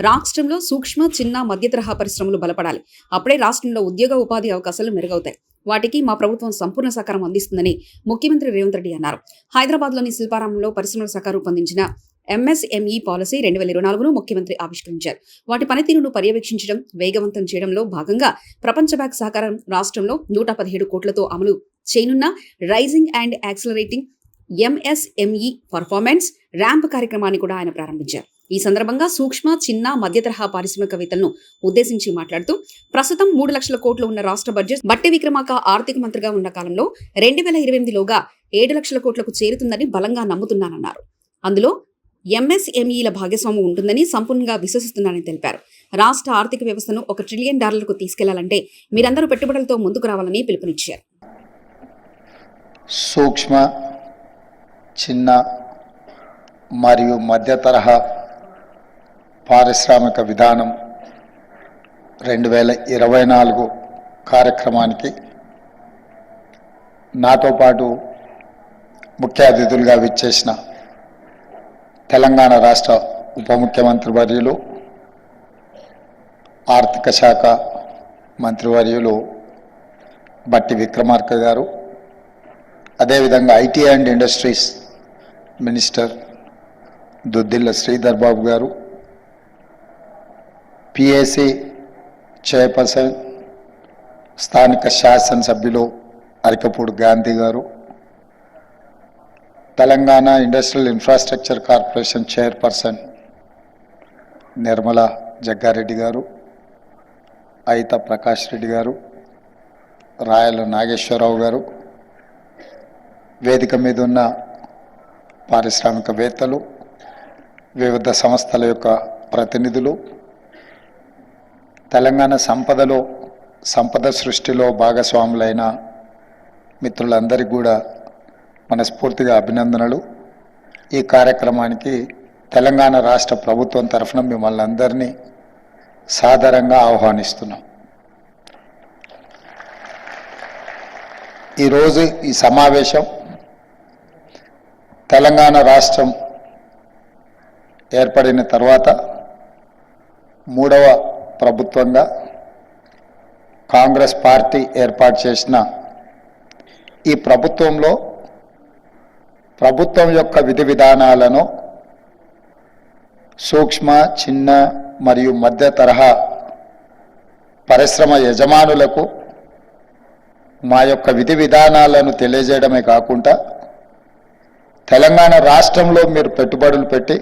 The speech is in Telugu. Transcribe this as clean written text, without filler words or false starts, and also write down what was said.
రాష్ట్రంలో సూక్ష్మ, చిన్న, మధ్యతరహా పరిశ్రమలు బలపడాలి. అప్పుడే రాష్ట్రంలో ఉద్యోగ ఉపాధి అవకాశాలు మెరుగవుతాయి. వాటికి మా ప్రభుత్వం సంపూర్ణ సహకారం అందిస్తుందని ముఖ్యమంత్రి రేవంత్ రెడ్డి అన్నారు. హైదరాబాద్లోని శిల్పారామంలో పరిశ్రమల శాఖ రూపొందించిన ఎంఎస్ఎంఈ పాలసీ 2024ను ముఖ్యమంత్రి ఆవిష్కరించారు. వాటి పనితీరును పర్యవేక్షించడం, వేగవంతం చేయడంలో భాగంగా ప్రపంచ బ్యాంక్ సహకారం రాష్ట్రంలో 117 కోట్లతో అమలు చేయనున్న raising and accelerating MSME performance RAMP కార్యక్రమాన్ని కూడా ఆయన ప్రారంభించారు. ఈ సందర్భంగా సూక్ష్మ, చిన్న, మధ్యతరహా పారిశ్రామికవేత్తలను ఉద్దేశించి మాట్లాడుతూ ప్రస్తుతం 3 లక్షల కోట్లు ఉన్న రాష్ట్ర బడ్జెట్ బట్టి విక్రమార్క ఆర్థిక మంత్రిగా ఉన్న కాలంలో 2028లోగా 7 లక్షల కోట్లకు చేరుతుందని బలంగా నమ్ముతున్నానన్నారు. అందులో ఎంఎస్ఎంఈల భాగస్వామ్యం ఉంటుందని సంపూర్ణంగా విశ్వసిస్తున్నానని తెలిపారు. రాష్ట్ర ఆర్థిక వ్యవస్థను $1 ట్రిలియన్ తీసుకెళ్లాలంటే మీరందరూ పెట్టుబడులతో ముందుకు రావాలని పిలుపునిచ్చారు. సూక్ష్మ, చిన్న మరియు మధ్య తరహా పారిశ్రామిక విధానం 2024 కార్యక్రమానికి నాతో పాటు ముఖ్య అతిథులుగా విచ్చేసిన తెలంగాణ రాష్ట్ర ఉప ముఖ్యమంత్రి వర్యులు, ఆర్థిక శాఖ మంత్రివర్యులు బట్టి విక్రమార్క గారు, అదేవిధంగా IT and industries minister Duddilla Sridhar Babu garu, PAC chairperson స్థానిక శాసనసభ్యులు Arikapudi Gandhi garu, Telangana industrial infrastructure corporation chairperson Nirmala Jaggareddy garu, Aitha Prakash Reddy గారు, రాయల నాగేశ్వరరావు గారు, వేదిక మీద ఉన్న పారిశ్రామికవేత్తలు, వివిధ సంస్థల యొక్క ప్రతినిధులు, తెలంగాణ సంపద సృష్టిలో భాగస్వాములైన మిత్రులందరికీ కూడా మనస్ఫూర్తిగా అభినందనలు. ఈ కార్యక్రమానికి తెలంగాణ రాష్ట్ర ప్రభుత్వం తరఫున మిమ్మల్ని అందరినీ సాదరంగా ఆహ్వానిస్తున్నాం. ఈరోజు ఈ సమావేశం తెలంగాణ రాష్ట్రం ఏర్పడిన తర్వాత 3వ ప్రభుత్వంగా కాంగ్రెస్ పార్టీ ఏర్పాటు చేసిన ఈ ప్రభుత్వంలో ప్రభుత్వం యొక్క విధి విధానాలను సూక్ష్మ, చిన్న మరియు మధ్య తరహా పరిశ్రమ యజమానులకు మా యొక్క విధి విధానాలను తెలియజేయడమే కాకుండా తెలంగాణ రాష్ట్రంలో మీరు పెట్టుబడులు పెట్టి